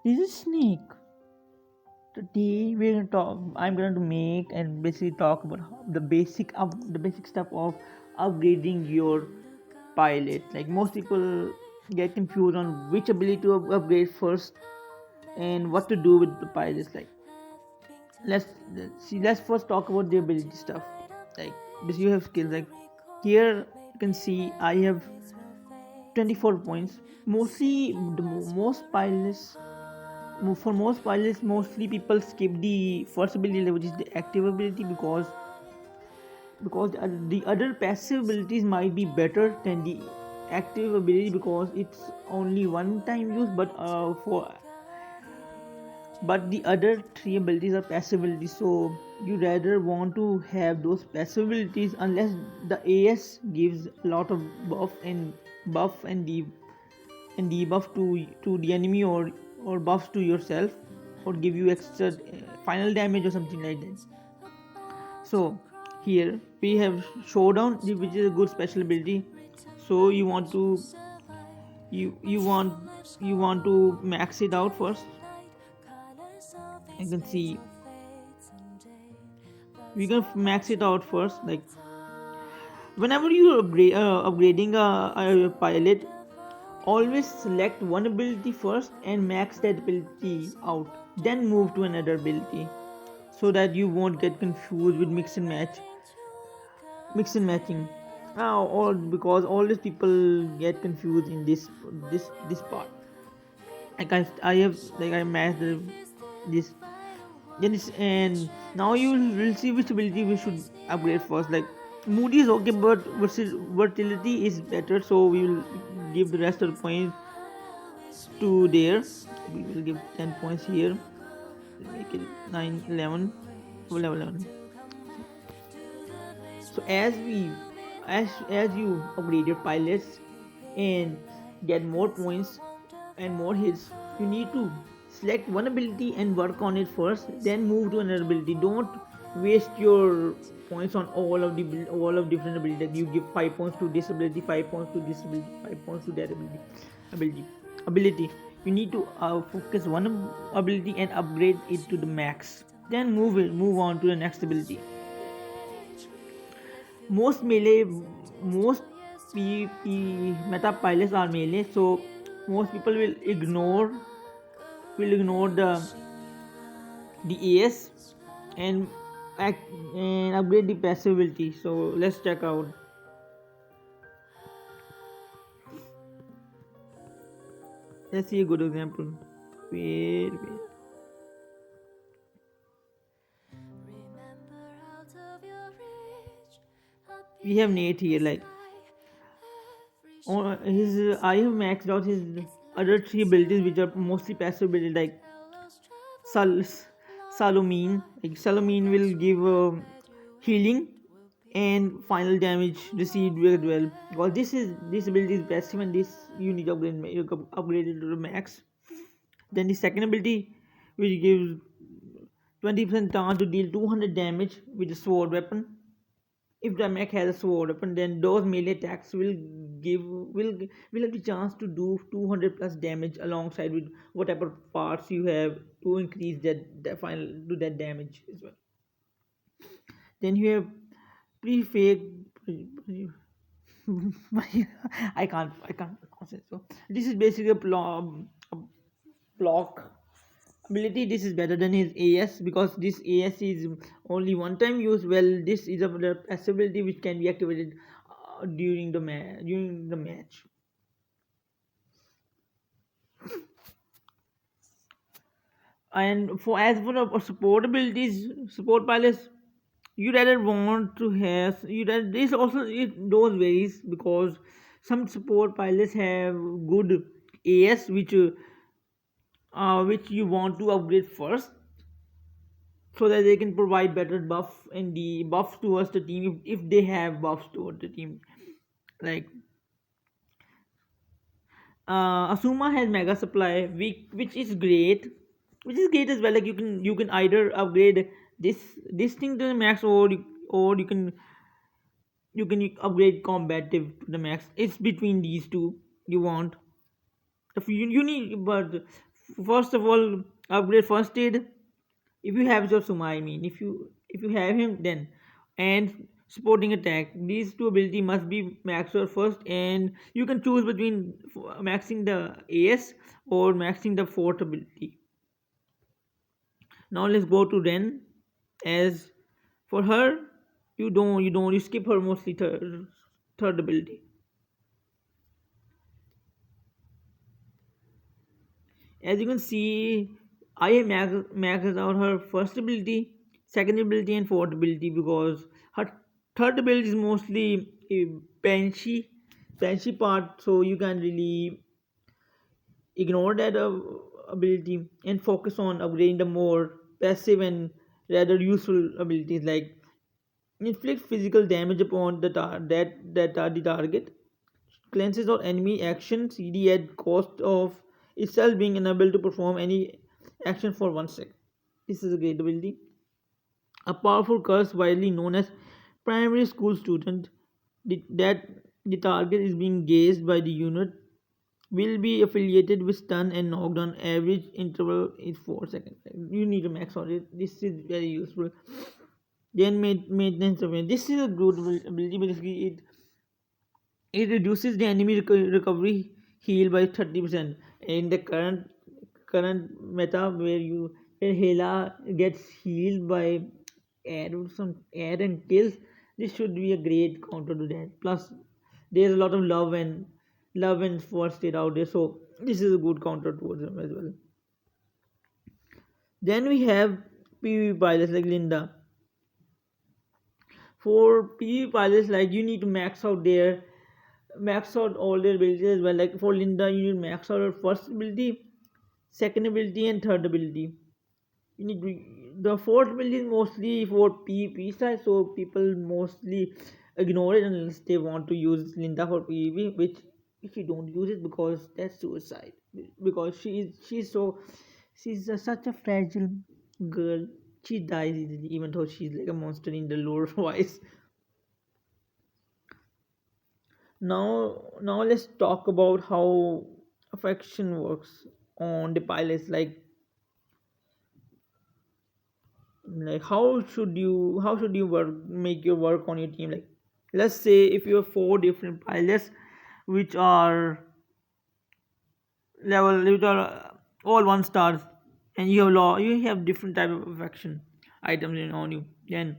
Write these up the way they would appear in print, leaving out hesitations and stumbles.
This is Snake. Today we're gonna talk. I'm going to make and basically talk about the basic stuff of upgrading your pilot. Like most people get confused on which ability to upgrade first and what to do with the pilots. Like let's first talk about the ability stuff. Like this, you have skills. Like here you can see I have 24 points. Mostly most pilots for most pilots, mostly people skip the first ability level, which is the active ability, because the other passive abilities might be better than the active ability because it's only one time use. But the other three abilities are passive abilities, so you rather want to have those passive abilities unless the AS gives a lot of buff and debuff to the enemy, or buffs to yourself, or give you extra final damage or something like that. So here we have showdown, which is a good special ability. So you want to max it out first. You can see we can max it out first. Like whenever you upgrading a pilot, always select one ability first and max that ability out, then move to another ability, so that you won't get confused with mix and matching. Now, or because always people get confused in this part. Like I have like I matched this. Then it's, and now you will see which ability we should upgrade first. Like Moody is okay, but versatility is better, so we will give the rest of the points to there. We will give 10 points here. We'll make it 9, 11, 12, 11. So as you upgrade your pilots and get more points and more hits, you need to select one ability and work on it first, then move to another ability. Don't waste your points on all of different abilities. Like you give 5 points to this ability, 5 points to this ability, 5 points to that ability ability. You need to focus one ability and upgrade it to the max, then move on to the next ability. Most melee most meta pilots are melee, so most people will ignore the AS and and upgrade the passivity. So let's check out. Let's see a good example. Wait. We have Nate here. Like his I have maxed out his other three abilities, which are mostly passive abilities, like Sal- Salomine. Like Salomine will give healing and final damage received as well. Because this ability is passive, and this you need to upgrade it to the max. Then the second ability, which gives 20% chance to deal 200 damage with a sword weapon. If the mech has a sword weapon, then those melee attacks give will will have the chance to do 200 plus damage alongside with whatever parts you have to increase that final do that damage as well. Then you have prefake. I can't pronounce it. So this is basically a block ability. This is better than his AS because this AS is only one time use. Well, this is a passive ability which can be activated during the match. And for the support abilities, support pilots, you rather want to have you rather this also those varies because some support pilots have good AS which you want to upgrade first, so that they can provide better buff and the buffs towards the team if they have buffs towards the team. Like Asuma has mega supply, which is great as well. Like you can either upgrade this thing to the max, or you can upgrade combative to the max. It's between these two you want. If you need, but First of all, upgrade first aid. If you have your Suma, I mean, if you have him, then and supporting attack. These two ability must be maxed out first, and you can choose between maxing the AS or maxing the fourth ability. Now let's go to Ren. As for her, you skip her mostly third ability. As you can see, I have maxed out her first ability, second ability, and fourth ability because her third ability is mostly a banshee part, so you can really ignore that ability and focus on upgrading the more passive and rather useful abilities like inflict physical damage upon the target, cleanses or enemy action CD at cost of itself being unable to perform any action for 1 second. This is a great ability. A powerful curse widely known as primary school student that the target is being gazed by the unit will be affiliated with stun and knockdown. Average interval is 4 seconds. You need to max on it. This is very useful. Then maintenance of it. This is a good ability because it reduces the enemy recovery heal by 30%. In the current meta where Hela gets healed by add and kills, this should be a great counter to that. Plus, there's a lot of love and first aid out there, so this is a good counter towards them as well. Then we have PvP pilots like Linda. For PvP pilots, like you need to max out all their abilities as well. Like for Linda, you need to max out her first ability, second ability, and third ability. You need the fourth ability is mostly for PvP side, so people mostly ignore it unless they want to use Linda for PvP, which if you don't use it because that's suicide. Because she's such a fragile girl. She dies easily, even though she's like a monster in the lore wise. Now let's talk about how affection works on the pilots. Like how should you make your work on your team. Like let's say if you have four different pilots which are all 1 stars, and you have different type of affection items on you, then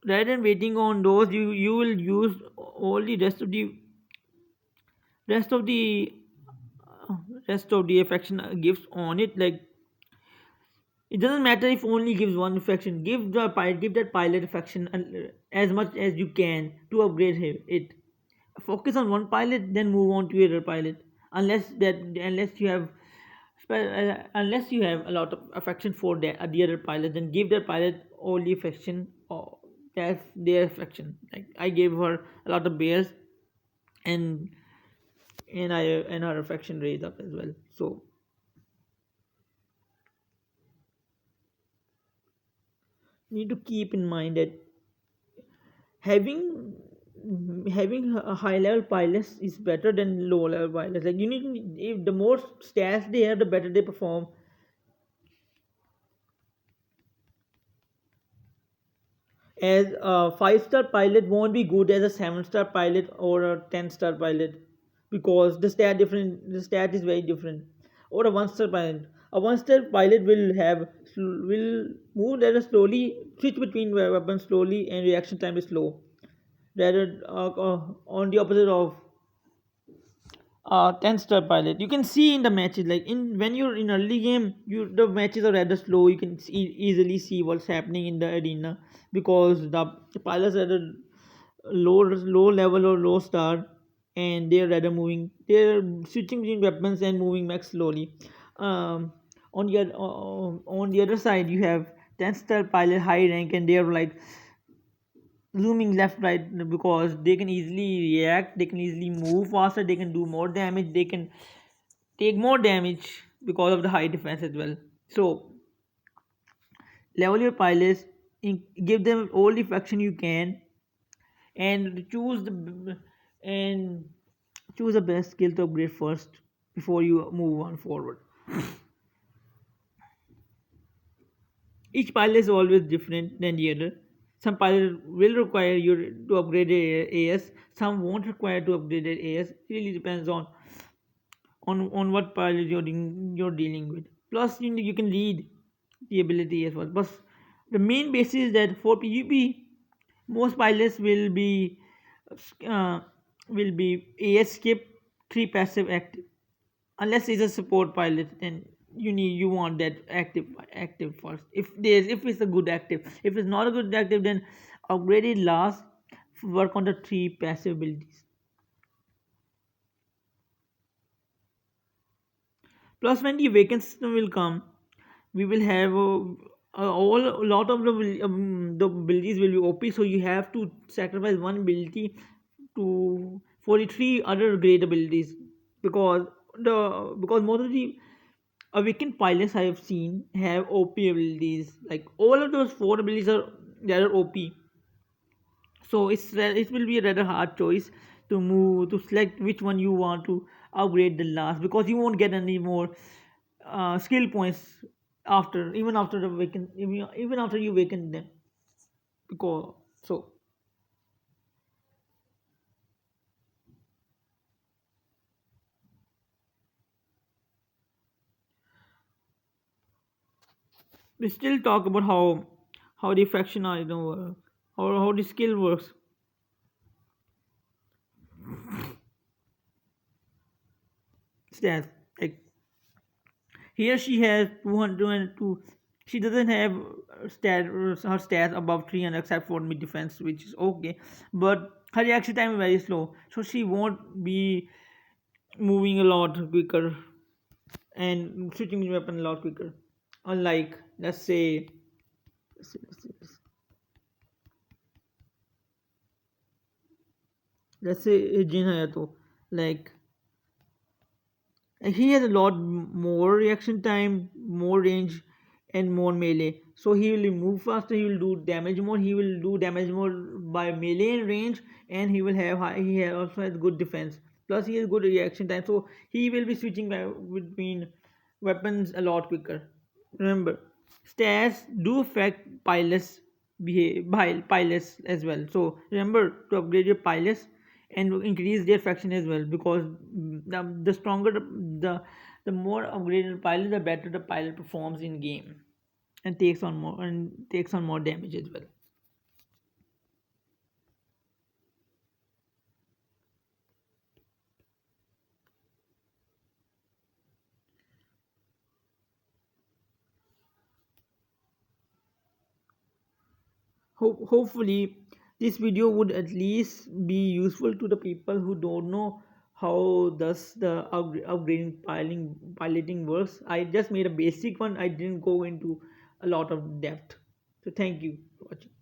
rather than waiting on those, you will use all the rest of the uh, rest of the affection gifts on it. Like it doesn't matter if only gives one affection. Give that pilot affection as much as you can to upgrade it. Focus on one pilot, then move on to your other pilot. Unless you have a lot of affection for the other pilot, then give that pilot all the affection. Or that's their affection. Like I gave her a lot of bears, and and her affection raised up as well. So you need to keep in mind that having having a high level pilots is better than low level pilots. Like you need, if the more stats they have, the better they perform. As a 5 star pilot won't be good as a 7 star pilot or a 10 star pilot, because the stat is very different. Or a 1 star pilot, a 1 star pilot will move rather slowly, switch between weapons slowly, and reaction time is slow, rather on the opposite of 10 star pilot. You can see in the matches, like in when you're in early game, the matches are rather slow. You can easily see what's happening in the arena because the pilots are at low level or low star, and they're switching between weapons and moving back slowly. On the other side, you have 10 star pilot high rank, and they're like zooming left right because they can easily react, they can easily move faster, they can do more damage, they can take more damage because of the high defense as well. So level your pilots, give them all the faction you can, and choose the best skill to upgrade first. before you move on forward. Each pilot is always different than the other. Some pilots will require you to upgrade their AS. Some won't require to upgrade their AS. It really depends on what pilot you're dealing with. Plus, you can read the ability as well. But the main basis is that for PvP, most pilots uh, will be AS skip, 3 passive active. Unless it's a support pilot, then you want that active first. If it's a good active, if it's not a good active, then upgrade it last. Work on the 3 passive abilities. Plus, when the awakened system will come, we will have a lot of the abilities will be OP. So you have to sacrifice one ability to for the 3 other great abilities, because because most of the awakened pilots I have seen have OP abilities. Like all of those 4 abilities are they are OP. So it will be a rather hard choice to select which one you want to upgrade the last, because you won't get any more skill points after even after the awaken even after you awaken them. Because so we still talk about how the faction are work, or how the skill works. Stats, like here she has 202. She doesn't have her stats above 300 except for mid defense, which is okay. But her reaction time is very slow, so she won't be moving a lot quicker and switching weapon a lot quicker. Unlike, let's say Jin Hayato, like he has a lot more reaction time, more range, and more melee. So he will move faster. He will do damage more. He will do damage more by melee and range, and he will have high, also has good defense. Plus he has good reaction time. So he will be switching between weapons a lot quicker. Remember, stats do affect pilots as well. So remember to upgrade your pilots and to increase their faction as well, because the stronger the more upgraded pilot, the better the pilot performs in game and takes on more damage as well. Hopefully this video would at least be useful to the people who don't know how does the upgrading piloting works. I just made a basic one. I didn't go into a lot of depth. So thank you for watching.